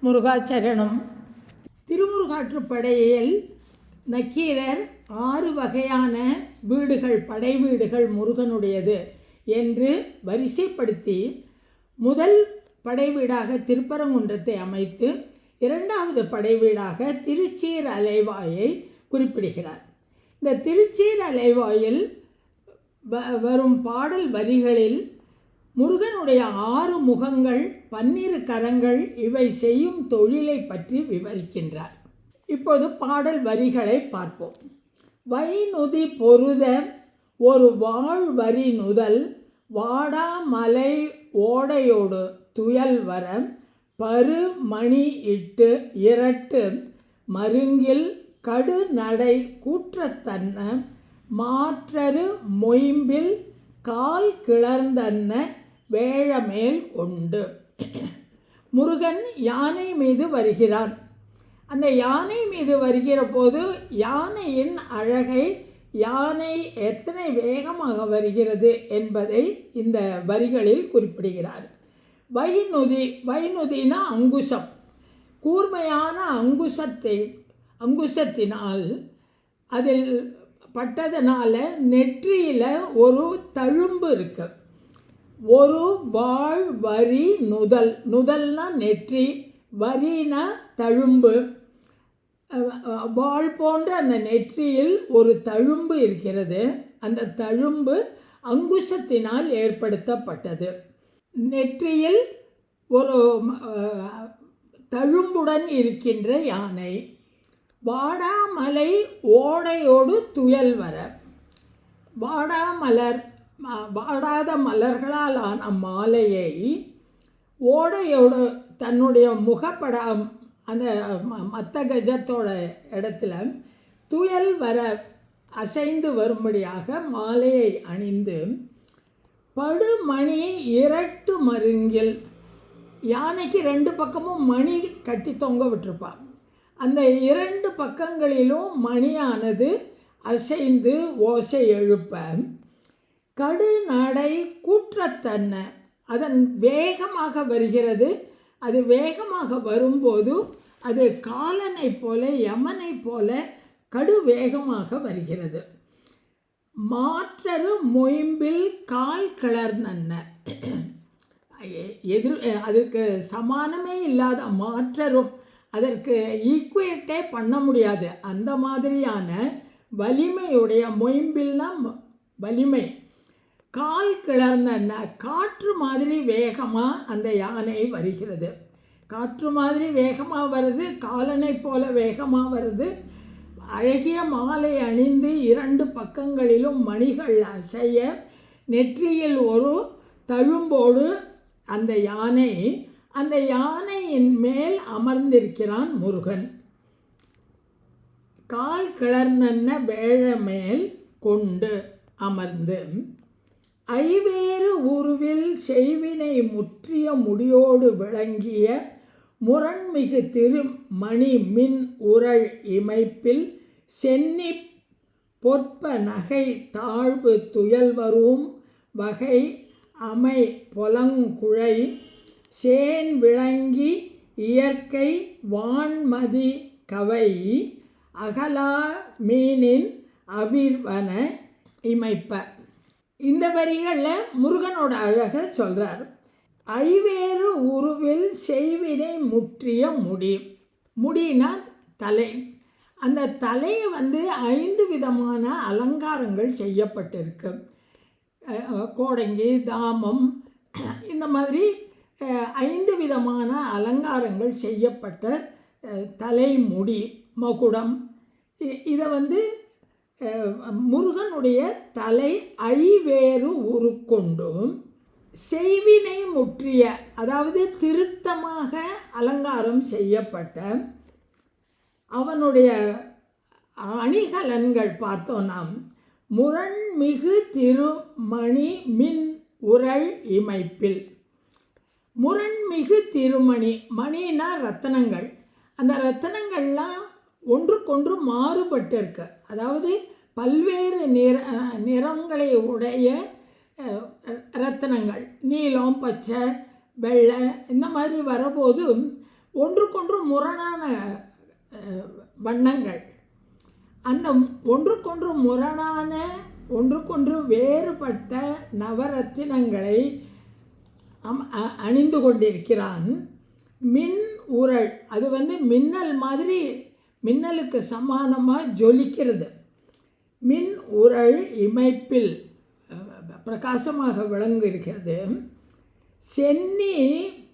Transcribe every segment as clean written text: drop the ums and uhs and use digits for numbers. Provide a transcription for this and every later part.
முருகாச்சரணம். திருமுருகாற்றுப்படையில் நக்கீரர் 6 வகையான வீடுகள், படை வீடுகள் முருகனுடையது என்று வரிசைப்படுத்தி முதல் படை வீடாக திருப்பரங்குன்றத்தை அமைத்து 2வது படை வீடாக திருச்சீர் அலைவாயை குறிப்பிடுகிறார். இந்த திருச்சீர் அலைவாயில் வரும் பாடல் வரிகளில் முருகனுடைய 6 முகங்கள், 12 கரங்கள், இவை செய்யும் தொழிலை பற்றி விவரிக்கின்றார். இப்போது பாடல் வரிகளை பார்ப்போம். வைநுதி பொருத ஒரு வாழ் வரி நுதல் வாடா மலை ஓடையோடு துயல் வர பரு மணி இட்டு இரட்டு மருங்கில் கடு நடை கூற்றத்தன்ன மாற்றரு மொயம்பில் கால் கிளர்ந்தன்ன வேழமேல் கொண்டு. முருகன் யானை மீது வருகிறான். அந்த யானை மீது வருகிற போது யானையின் அழகை, யானை எத்தனை வேகமாக வருகிறது என்பதை இந்த வரிகளில் குறிப்பிடுகிறார். வைநுதினா அங்குசம், கூர்மையான அங்குசத்தினால் அதில் பட்டதனால நெற்றியில் ஒரு தழும்பு இருக்கு. ஒரு வாழ் வரி நுதல், நுதல்னா நெற்றி, வரினா தழும்பு. வாள் போன்ற அந்த நெற்றியில் ஒரு தழும்பு இருக்கிறது. அந்த தழும்பு அங்குசத்தினால் ஏற்படுத்தப்பட்டது. நெற்றியில் ஒரு தழும்புடன் இருக்கின்ற யானை. வாடாமலை ஓடையோடு துயல் வர, வாடாத மலர்களால் ஆன மாலையை ஓடையோடு தன்னுடைய முகப்படம் அந்த மத்த கஜத்தோட இடத்துல துயல் வர அசைந்து வரும்படியாக மாலையை அணிந்து படுமணி இரட்டு மருங்கில், யானைக்கு 2 பக்கமும் மணி கட்டி தொங்க விட்டுருப்பான். அந்த 2 பக்கங்களிலும் மணியானது அசைந்து ஓசை எழுப்ப கடு நடை கூற்றத்தன்ன, அதன் வேகமாக வருகிறது. அது வேகமாக வரும்போது அது காலனை போல, யமனை போல கடு வேகமாக வருகிறது. மாற்றரு மொயம்பில் கால் கிளர்ந்தன்ன, அதற்கு சமானமே இல்லாத, மாற்றரும் அதற்கு ஈக்குவேட்டே பண்ண முடியாது, அந்த மாதிரியான வலிமையுடைய, மொயம்பில்னா வலிமை, கால் கிளர்ந்தன்ன, காற்று மாதிரி வேகமாக அந்த யானை வருகிறது. காற்று மாதிரி வேகமாக வருது, காலனை போல வேகமாக வருது. அழகிய மாலை அணிந்து 2 பக்கங்களிலும் மணிகள் அசைய, நெற்றியில் ஒரு தழும்போடு அந்த யானையின் மேல் அமர்ந்திருக்கிறான் முருகன். கால் கிளர்ந்தன்ன வேழமேல் கொண்டு அமர்ந்து ஐவேறு உருவில் செய்வினை முற்றிய முடியோடு விளங்கிய முரண்மிகு திருமணி மின் உரள் இமைப்பில் சென்னி பொற்ப நகை தாழ்வு துயல்வரும் வகை அமை பொலங்குழை சேன் விளங்கி இயற்கை வான்மதி கவை அகலா மீனின் அவிர்வன இமைப்ப. இந்த வரிகளில் முருகனோட அழகை சொல்கிறார். ஐவேறு உருவில் செய்வினை முற்றிய முடினா தலை. அந்த தலையை 5 விதமான அலங்காரங்கள் செய்யப்பட்டிருக்கு. கோடங்கி, தாமம், இந்த மாதிரி 5 விதமான அலங்காரங்கள் செய்யப்பட்ட தலைமுடி, மகுடம். இதை முருகனுடைய தலை ஐவேறு உருக்கொண்டும் செய்வினை முற்றிய, அதாவது திருத்தமாக அலங்காரம் செய்யப்பட்ட அவனுடைய அணிகலன்கள் பார்த்தோம் நாம். முரண்மிகு திருமணி மின் உரள் இமைப்பில். முரண்மிகு திருமணி, மணினா ரத்தனங்கள். அந்த ரத்தனங்கள்லாம் ஒன்றுக்கொன்று மாறுபட்டு இருக்கு. அதாவது பல்வேறு நிறங்களை உடைய ரத்தினங்கள், நீலம், பச்சை, வெள்ளை, இந்த மாதிரி வரபோது ஒன்றுக்கொன்று முரணான வண்ணங்கள். அந்த ஒன்றுக்கொன்று முரணான, ஒன்றுக்கொன்று வேறுபட்ட நவரத்தினங்களை அணிந்து கொண்டிருக்கிறான். மின் உரள், அது மின்னல் மாதிரி, மின்னலுக்கு சமானமாக ஜொலிக்கிறது. மின் உரள் இமைப்பில் பிரகாசமாக விளங்குகிறது. சென்னி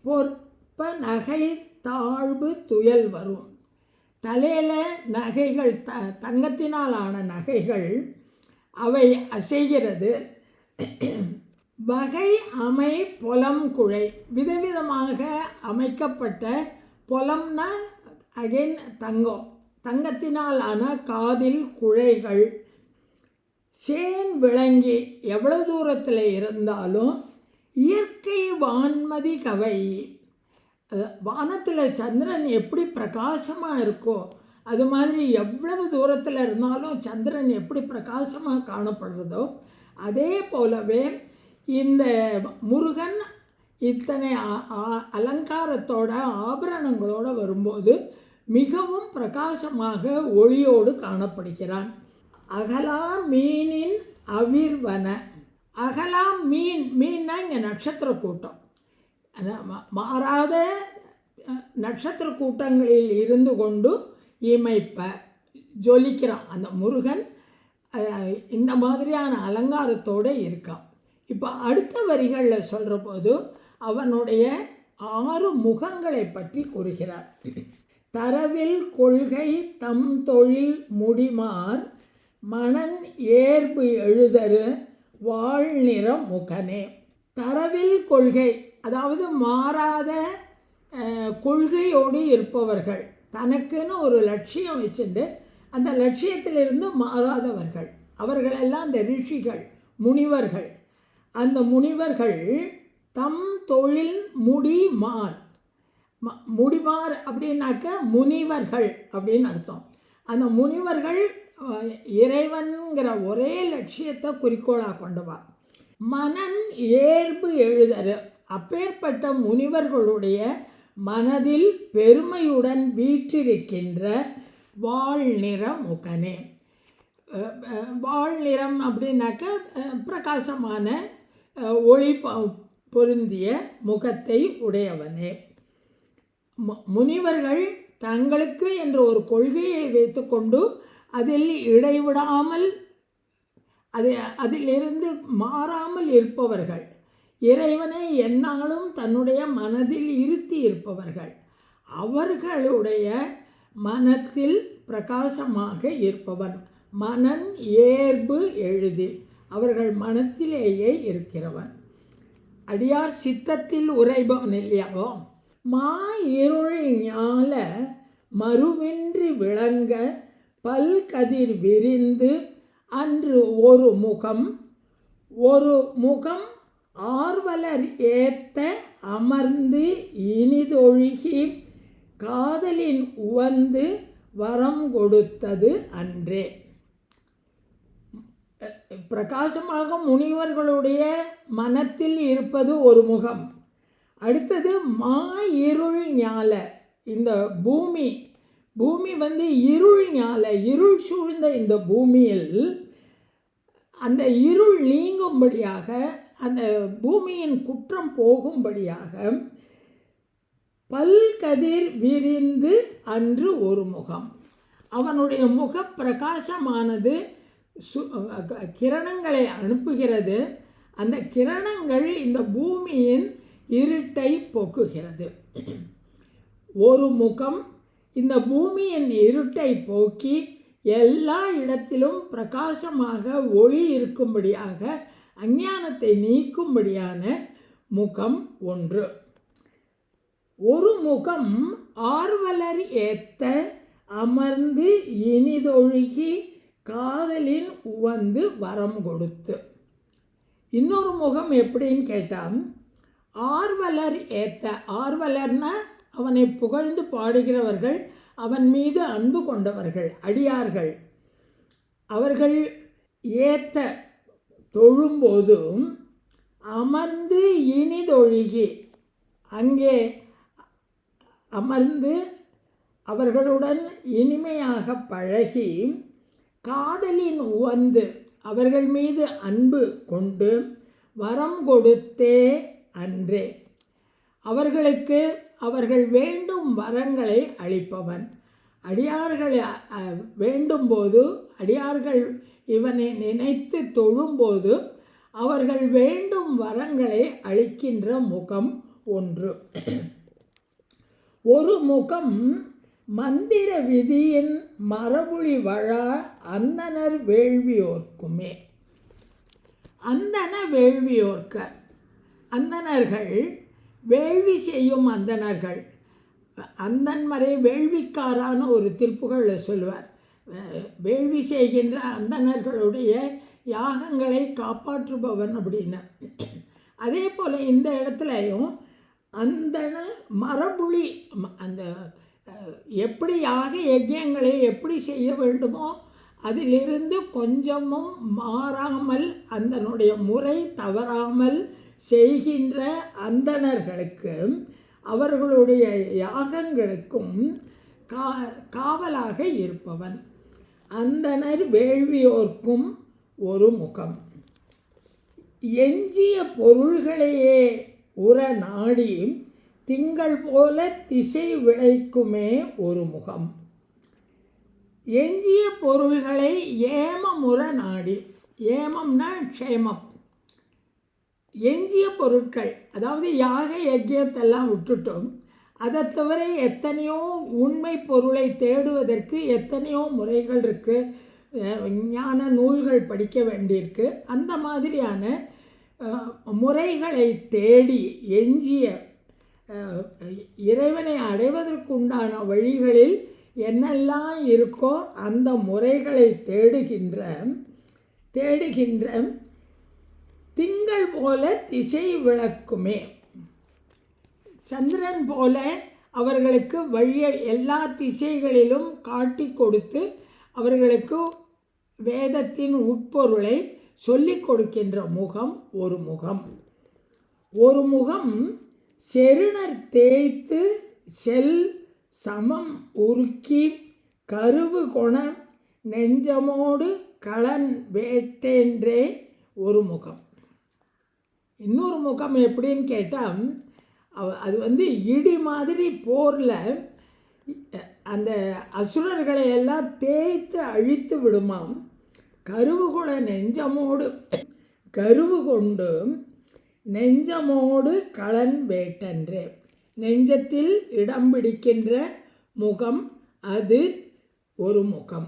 பொற்ப நகை தாழ்வு துயல் வரும். தலையில் நகைகள், தங்கத்தினாலான நகைகள், அவை அசைகிறது. வகை அமை பொலம் குழை, விதவிதமாக அமைக்கப்பட்ட, பொலம்னா அகைன் தங்கம், தங்கத்தினாலான காதில் குழைகள். சேன் விளங்கி, எவ்வளவு தூரத்தில் இருந்தாலும் இயற்கை வான்மதி கவை. வானத்தில் சந்திரன் எப்படி பிரகாசமாக இருக்கோ அது மாதிரி எவ்வளவு தூரத்தில் இருந்தாலும் சந்திரன் எப்படி பிரகாசமாக காணப்படுறதோ அதே போலவே இந்த முருகன் இத்தனை அலங்காரத்தோட ஆபரணங்களோடு வரும்போது மிகவும் பிரகாசமாக ஒளியோடு காணப்படுகிறான். அகலா மீனின் அவிர்வன. அகலா மீன், மீன்னா இங்கே நட்சத்திர கூட்டம், மாறாத நட்சத்திர கூட்டங்களில் இருந்து கொண்டு இமைப்ப ஜொலிக்கிறான் அந்த முருகன். இந்த மாதிரியான அலங்காரத்தோடு இருக்கான். இப்போ அடுத்த வரிகளில் சொல்கிற போது அவனுடைய 6 முகங்களை பற்றி கூறுகிறார். தரவில் கொள்கை தம் தொழில் முடிமார் மணன் ஏர்பு எழுதரு வாழ்நிற முகனே. தரவில் கொள்கை, அதாவது மாறாத கொள்கையோடு இருப்பவர்கள், தனக்குன்னு ஒரு லட்சியம் வச்சுட்டு அந்த லட்சியத்திலிருந்து மாறாதவர்கள், அவர்களெல்லாம் அந்த ரிஷிகள், முனிவர்கள். அந்த முனிவர்கள் தம் தொழில் முடிமார். முடிமார் அப்படின்னாக்க முனிவர்கள் அப்படின்னு அர்த்தம். அந்த முனிவர்கள் இறைவன்கிற ஒரே லட்சியத்தை குறிக்கோளாக கொண்டவா. மனன் ஏர்பு எழுதரு, அப்பேற்பட்ட முனிவர்களுடைய மனதில் பெருமையுடன் வீற்றிருக்கின்ற வாழ்நிற முகனே. வாழ்நிறம் அப்படின்னாக்க பிரகாசமான ஒளி பொருந்திய முகத்தை உடையவனே. முனிவர்கள் தங்களுக்கு என்ற ஒரு கொள்கையை வைத்துக்கொண்டு அதில் இடைவிடாமல் அதிலிருந்து மாறாமல் இருப்பவர்கள், இறைவனை எந்நாளும் தன்னுடைய மனதில் இருத்தி இருப்பவர்கள், அவர்களுடைய மனத்தில் பிரகாசமாக இருப்பவன். மனன் ஏர்பு எழுதி, அவர்கள் மனத்திலேயே இருக்கிறவன். அடியார் சித்தத்தில் உரைபவன் இல்லையாவோ. மா இருள் ஞால மறுவின்றி விளங்க பல்கதிர் விரிந்து அன்று ஒரு முகம் ஆர்வலர் ஏத்த அமர்ந்து இனிதொழுகி காதலின் உவந்து வரம் கொடுத்தது அன்றே. பிரகாசமாக முனிவர்களுடைய மனத்தில் இருப்பது ஒரு முகம். அடுத்தது மா இருள் ஞால, இந்த பூமி இருள் ஞால, இருள் சூழ்ந்த இந்த பூமியில் அந்த இருள் நீங்கும்படியாக, அந்த பூமியின் குற்றம் போகும்படியாக பல்கதிர் விரிந்து அன்று ஒரு முகம். அவனுடைய முக பிரகாசமானது கிரணங்களை அனுப்புகிறது. அந்த கிரணங்கள் இந்த பூமியின் இருட்டை போக்குகிறது. ஒரு முகம் இந்த பூமியின் இருட்டை போக்கி எல்லா இடத்திலும் பிரகாசமாக ஒளி இருக்கும்படியாக, அஞ்ஞானத்தை நீக்கும்படியான முகம் ஒன்று. ஒரு முகம் ஆர்வலர் ஏத்த அமர்ந்து இனிதொழுகி காதலின் உவந்து வரம் கொடுத்து. இன்னொரு முகம் எப்படின்னு கேட்டால், ஆர்வலர் ஏத்த, ஆர்வலர்னா அவனை புகழ்ந்து பாடுகிறவர்கள், அவன் மீது அன்பு கொண்டவர்கள், அடியார்கள். அவர்கள் ஏத்த தொழும்போதும் அமர்ந்து இனிதொழுகி, அங்கே அமர்ந்து அவர்களுடன் இனிமையாக பழகி காதலின் உவந்து அவர்கள் மீது அன்பு கொண்டு வரம் கொடுத்தே அன்றே. அவர்களுக்கு அவர்கள் வேண்டும் வரங்களை அளிப்பவன். அடியார்களை வேண்டும்போது, அடியார்கள் இவனை நினைத்து தொழும்போது அவர்கள் வேண்டும் வரங்களை அளிக்கின்ற முகம் ஒன்று. ஒரு முகம் மந்திர விதியின் மரபுளி வழா அந்தனர் வேள்வியோர்க்குமே. அந்தன வேள்வியோர்க்க, அந்தணர்கள், வேள்வி செய்யும் அந்தணர்கள். அந்தன்மறை வேள்விக்காரான ஒரு திருப்புகழில் சொல்லுவார். வேள்வி செய்கின்ற அந்தணர்களுடைய யாகங்களை காப்பாற்றுபவன் அப்படின்னு. அதே போல் இந்த இடத்துலையும் அந்தன மரபுளி, அந்த எப்படி யாக யஜ்யங்களை எப்படி செய்ய வேண்டுமோ அதிலிருந்து கொஞ்சமும் மாறாமல் அதனுடைய முறை தவறாமல் செய்கின்ற அந்தணர்களுக்கு அவர்களுடைய யாகங்களுக்கும் காவலாக இருப்பவன். அந்தணர் வேள்வியோர்க்கும் ஒரு முகம். எஞ்சிய பொருள்களையே உற நாடி திங்கள் போல திசை விளைக்குமே ஒரு முகம். எஞ்சிய பொருள்களை ஏமமுற நாடி, ஏமம்னா க்ஷேமம். எஞ்சிய பொருட்கள், அதாவது யாக யஜ்யத்தெல்லாம் விட்டுட்டோம், அதை தவிர எத்தனையோ உண்மை பொருளை தேடுவதற்கு எத்தனையோ முறைகள் இருக்குது. ஞான நூல்கள் படிக்க வேண்டியிருக்கு. அந்த மாதிரியான முறைகளை தேடி எஞ்சிய இறைவனை அடைவதற்குண்டான வழிகளில் என்னெல்லாம் இருக்கோ அந்த முறைகளை தேடுகின்ற திங்கள் போல திசை விளக்குமே. சந்திரன் போல அவர்களுக்கு வழியை எல்லா திசைகளிலும் காட்டி கொடுத்து அவர்களுக்கு வேதத்தின் உட்பொருளை சொல்லிக் கொடுக்கின்ற முகம் ஒரு முகம். ஒரு முகம் செருணர் தேய்த்து செல் சமம் உருக்கி கருவு கொண நெஞ்சமோடு களன் வேட்டென்றே ஒரு முகம். இன்னொரு முகம் எப்படின்னு கேட்டால், அது இடி மாதிரி போரில் அந்த அசுரர்களை எல்லாம் தேய்த்து அழித்து விடுமாம். கருவுகுல நெஞ்சமோடு, கருவு கொண்டு நெஞ்சமோடு களன் வேட்டென்றே, நெஞ்சத்தில் இடம் பிடிக்கின்ற முகம் அது ஒரு முகம்.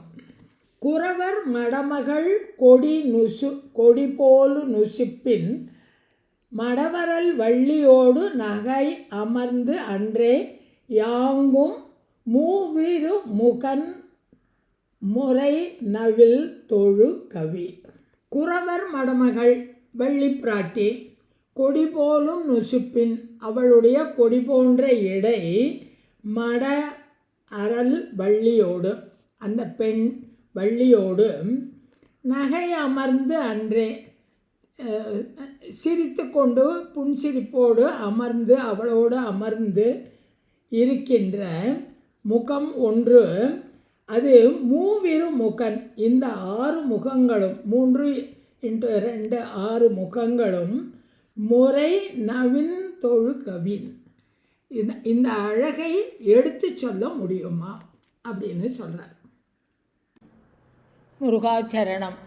குறவர் மடமகள் கொடி போலு நுசுப்பின் மடவரல் வள்ளியோடு நகை அமர்ந்து அன்றே யாங்கும் மூவிரு முகன் முறை நவில் தொழு கவி. குறவர் மடமகள் வள்ளி பிராட்டி கொடி போலும் நுசுப்பின், அவளுடைய கொடி போன்ற இடை மட அரல் வள்ளியோடு, அந்த பெண் வள்ளியோடு நகை அமர்ந்து அன்றே, சிரித்து கொண்டு புன்சிரிப்போடு அமர்ந்து அவளோடு அமர்ந்து இருக்கின்ற முகம் ஒன்று. அது மூவிரு முகன், இந்த 6 முகங்களும் 3 × 2 6 முகங்களும் முறை நவின் தொழு கவின், இந்த அழகை எடுத்து சொல்ல முடியுமா அப்படின்னு சொல்கிறார். முருகாச்சரணம்.